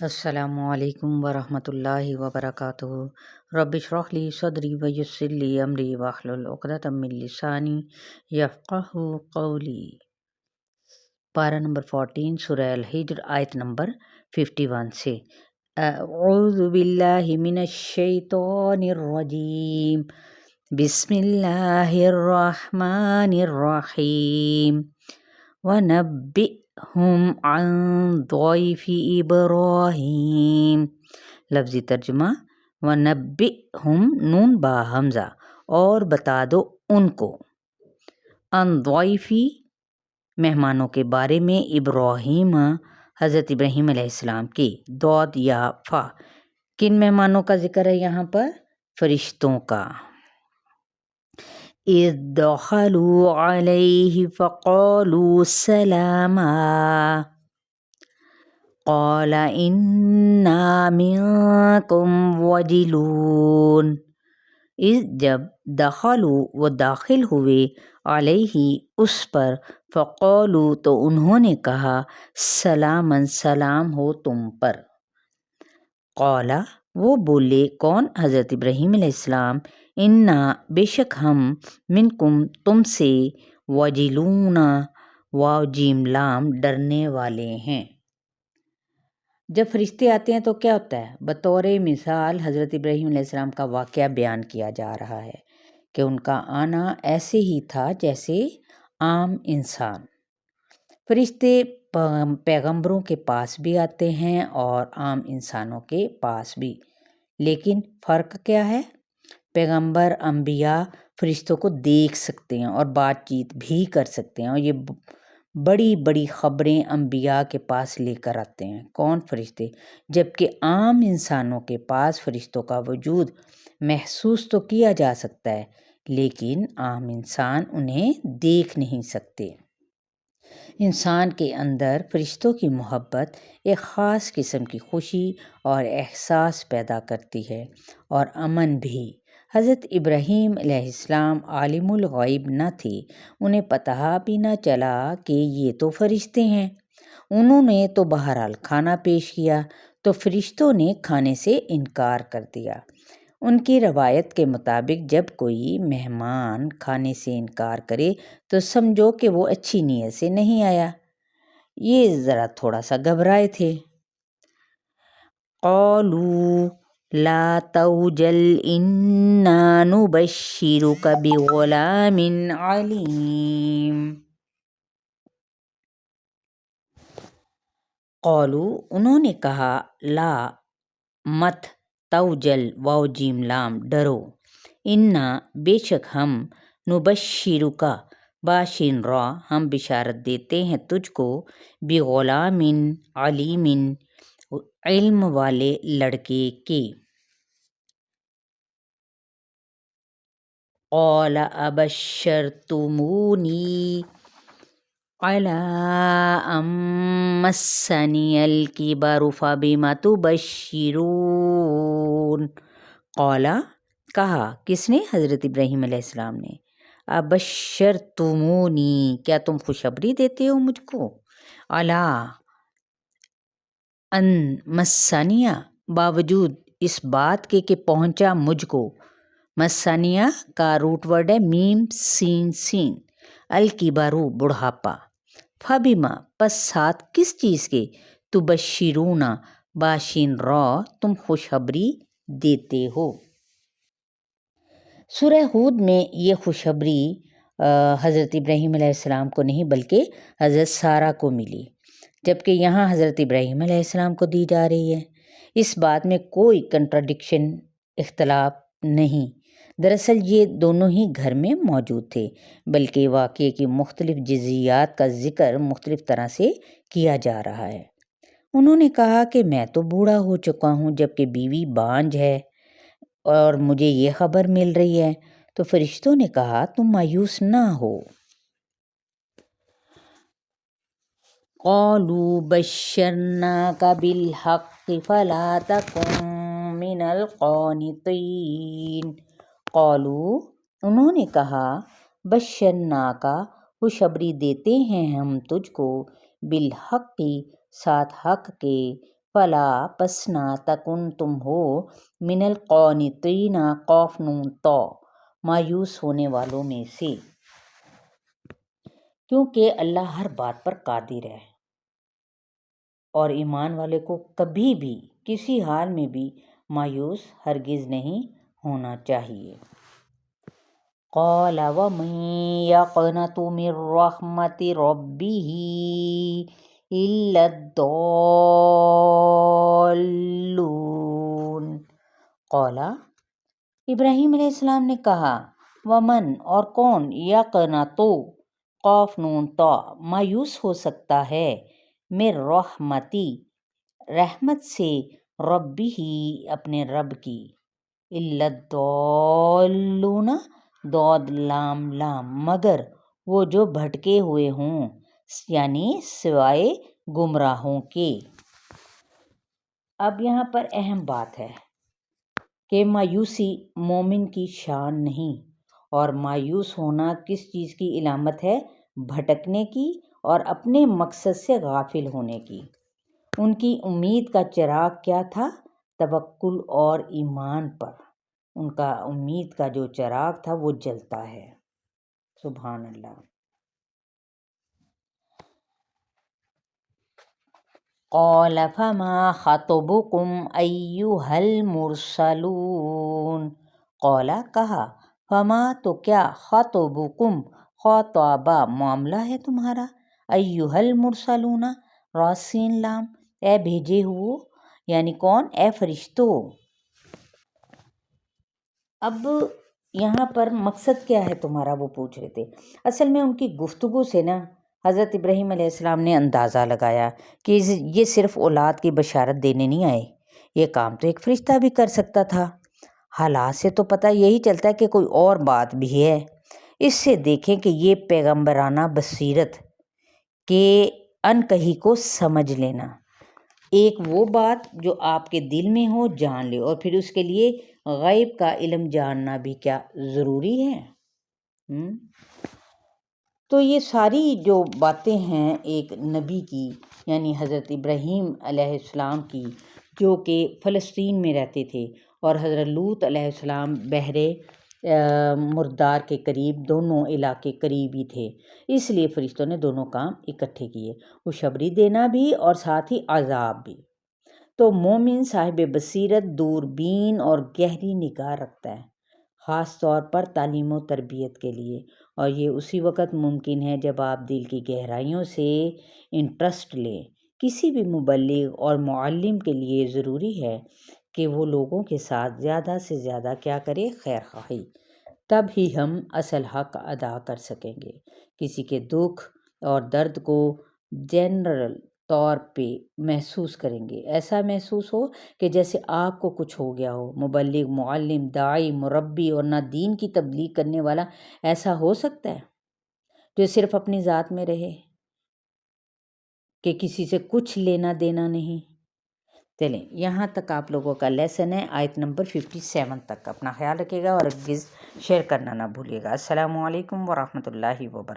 السلام علیکم ورحمۃ اللہ وبرکاتہ۔ رب اشرح لی صدری ویسر لی امری واحلل عقدۃ من لسانی یفقہوا قولی۔ پارہ نمبر 14 سورہ الحجر آیت نمبر 51 سے۔ اعوذ باللہ من الشیطان الرجیم، بسم اللہ الرحمن الرحیم۔ وَنَبِّئْهُمْ عَنْ ضَيْفِ إِبْرَاهِيمَ۔ لفظی ترجمہ، وَنَبِّئْهُمْ نون با حمزہ، اور بتا دو ان کو، عن ضَيْفِ مہمانوں کے بارے میں، ابراہیم حضرت ابراہیم علیہ السلام کے، ضاد یا فا۔ کن مہمانوں کا ذکر ہے یہاں پر؟ فرشتوں کا۔ اذ دخلوا علیہ فقالوا سلاما قال انا منکم وجلون۔ اذ جب، دخلوا وہ داخل ہوئے، علیہ اس پر، فقالوا تو انہوں نے کہا، سلامً سلام ہو تم پر۔ قال وہ بولے، کون؟ حضرت ابراہیم علیہ السلام، انا بے شک ہم، منکم تم سے، وجلون واو جیم لام ڈرنے والے ہیں۔ جب فرشتے آتے ہیں تو کیا ہوتا ہے؟ بطور مثال حضرت ابراہیم علیہ السلام کا واقعہ بیان کیا جا رہا ہے کہ ان کا آنا ایسے ہی تھا جیسے عام انسان۔ فرشتے پیغمبروں کے پاس بھی آتے ہیں اور عام انسانوں کے پاس بھی، لیکن فرق کیا ہے؟ پیغمبر، انبیاء فرشتوں کو دیکھ سکتے ہیں اور بات چیت بھی کر سکتے ہیں، اور یہ بڑی بڑی خبریں انبیاء کے پاس لے کر آتے ہیں۔ کون؟ فرشتے۔ جبکہ عام انسانوں کے پاس فرشتوں کا وجود محسوس تو کیا جا سکتا ہے، لیکن عام انسان انہیں دیکھ نہیں سکتے۔ انسان کے اندر فرشتوں کی محبت ایک خاص قسم کی خوشی اور احساس پیدا کرتی ہے، اور امن بھی۔ حضرت ابراہیم علیہ السلام عالم الغیب نہ تھے، انہیں پتہ بھی نہ چلا کہ یہ تو فرشتے ہیں۔ انہوں نے تو بہرحال کھانا پیش کیا تو فرشتوں نے کھانے سے انکار کر دیا۔ ان کی روایت کے مطابق جب کوئی مہمان کھانے سے انکار کرے تو سمجھو کہ وہ اچھی نیت سے نہیں آیا، یہ ذرا تھوڑا سا گھبرائے تھے۔ قالوا لا توجل انا نبشرک بغلام علیم۔ قالوا انہوں نے کہا، لا مت، توجل واو جیم لام ڈرو، انا بے شک ہم، نبشرک باشین را ہم بشارت دیتے ہیں تجھ کو، بغلام علیم علم والے لڑکے کے۔ قال ابشرتمونی علی ان مسنی الکبر فبم تبشرون۔ قال کہا، کس نے؟ حضرت ابراہیم علیہ السلام نے۔ ابشرتمونی کیا تم خوشخبری دیتے ہو مجھ کو؟ علی ان مسنیہ باوجود اس بات کے کہ پہنچا مجھ کو، مسنیہ کا روٹ ورڈ ہے میم سین سین، الکبرو بڑھاپا، فبما پس ساتھ کس چیز کے، تبشرون باشین را تم خوشخبری دیتے ہو۔ سورہ ہود میں یہ خوشخبری حضرت ابراہیم علیہ السلام کو نہیں بلکہ حضرت سارہ کو ملی، جبکہ یہاں حضرت ابراہیم علیہ السلام کو دی جا رہی ہے۔ اس بات میں کوئی کنٹراڈکشن، اختلاف نہیں۔ دراصل یہ دونوں ہی گھر میں موجود تھے، بلکہ واقعے کی مختلف جزئیات کا ذکر مختلف طرح سے کیا جا رہا ہے۔ انہوں نے کہا کہ میں تو بوڑھا ہو چکا ہوں جبکہ بیوی بانجھ ہے اور مجھے یہ خبر مل رہی ہے۔ تو فرشتوں نے کہا، تم مایوس نہ ہو۔ قالوا بشرناک بالحق فلا تکن من القانطین۔ قالوا انہوں نے کہا، بشرناک خوشخبری دیتے ہیں ہم تجھ کو، بالحق ساتھ حق کے، فلا پسنا تکن تم ہو من القانطین قاف نون تو مایوس ہونے والوں میں سے، کیونکہ اللہ ہر بات پر قادر ہے اور ایمان والے کو کبھی بھی کسی حال میں بھی مایوس ہرگز نہیں ہونا چاہیے۔ قال ومن یقنط من رحمت ربہ الا الضالون۔ قال ابراہیم علیہ السلام نے کہا، ومن اور کون، یقنط قاف نون تا مایوس ہو سکتا ہے، من رحمتی رحمت سے، ربی اپنے رب کی، الا الضالون ضاد لام لام مگر وہ جو بھٹکے ہوئے ہوں، یعنی سوائے گمراہوں کے۔ اب یہاں پر اہم بات ہے کہ مایوسی مومن کی شان نہیں، اور مایوس ہونا کس چیز کی علامت ہے؟ بھٹکنے کی اور اپنے مقصد سے غافل ہونے کی۔ ان کی امید کا چراغ کیا تھا؟ توکل اور ایمان پر ان کا امید کا جو چراغ تھا وہ جلتا ہے۔ سبحان اللہ۔ قال فما خطبكم ایھا المرسلون۔ قال کہا، فما تو کیا، خطبکم خطابہ معاملہ ہے تمہارا، ایھا المرسلون راسین لام اے بھیجے ہو، یعنی کون؟ اے فرشتو۔ اب یہاں پر مقصد کیا ہے تمہارا، وہ پوچھ رہے تھے۔ اصل میں ان کی گفتگو سے نا حضرت ابراہیم علیہ السلام نے اندازہ لگایا کہ یہ صرف اولاد کی بشارت دینے نہیں آئے، یہ کام تو ایک فرشتہ بھی کر سکتا تھا۔ حالات سے تو پتہ یہی چلتا ہے کہ کوئی اور بات بھی ہے۔ اس سے دیکھیں کہ یہ پیغمبرانہ بصیرت کے انکہی کو سمجھ لینا، ایک وہ بات جو آپ کے دل میں ہو جان لے، اور پھر اس کے لیے غیب کا علم جاننا بھی کیا ضروری ہے۔ تو یہ ساری جو باتیں ہیں ایک نبی کی، یعنی حضرت ابراہیم علیہ السلام کی، جو کہ فلسطین میں رہتے تھے، اور حضرت لوط علیہ السلام بحر مردار کے قریب، دونوں علاقے قریبی تھے، اس لیے فرشتوں نے دونوں کام اکٹھے کیے، خوشخبری دینا بھی اور ساتھ ہی عذاب بھی۔ تو مومن صاحب بصیرت دوربین اور گہری نگاہ رکھتا ہے، خاص طور پر تعلیم و تربیت کے لیے، اور یہ اسی وقت ممکن ہے جب آپ دل کی گہرائیوں سے انٹرسٹ لیں۔ کسی بھی مبلغ اور معلم کے لیے ضروری ہے کہ وہ لوگوں کے ساتھ زیادہ سے زیادہ کیا کرے؟ خیر خواہی، تب ہی ہم اصل حق ادا کر سکیں گے۔ کسی کے دکھ اور درد کو جنرل طور پہ محسوس کریں گے، ایسا محسوس ہو کہ جیسے آپ کو کچھ ہو گیا ہو۔ مبلغ، معلم، داعی، مربی اور نہ دین کی تبلیغ کرنے والا ایسا ہو سکتا ہے جو صرف اپنی ذات میں رہے، کہ کسی سے کچھ لینا دینا نہیں۔ چلیں، یہاں تک آپ لوگوں کا لیسن ہے، آیت نمبر 57 تک۔ اپنا خیال رکھیے گا اور ہرگز شیئر کرنا نہ بھولیے گا۔ السلام علیکم ورحمۃ اللہ وبرکاتہ۔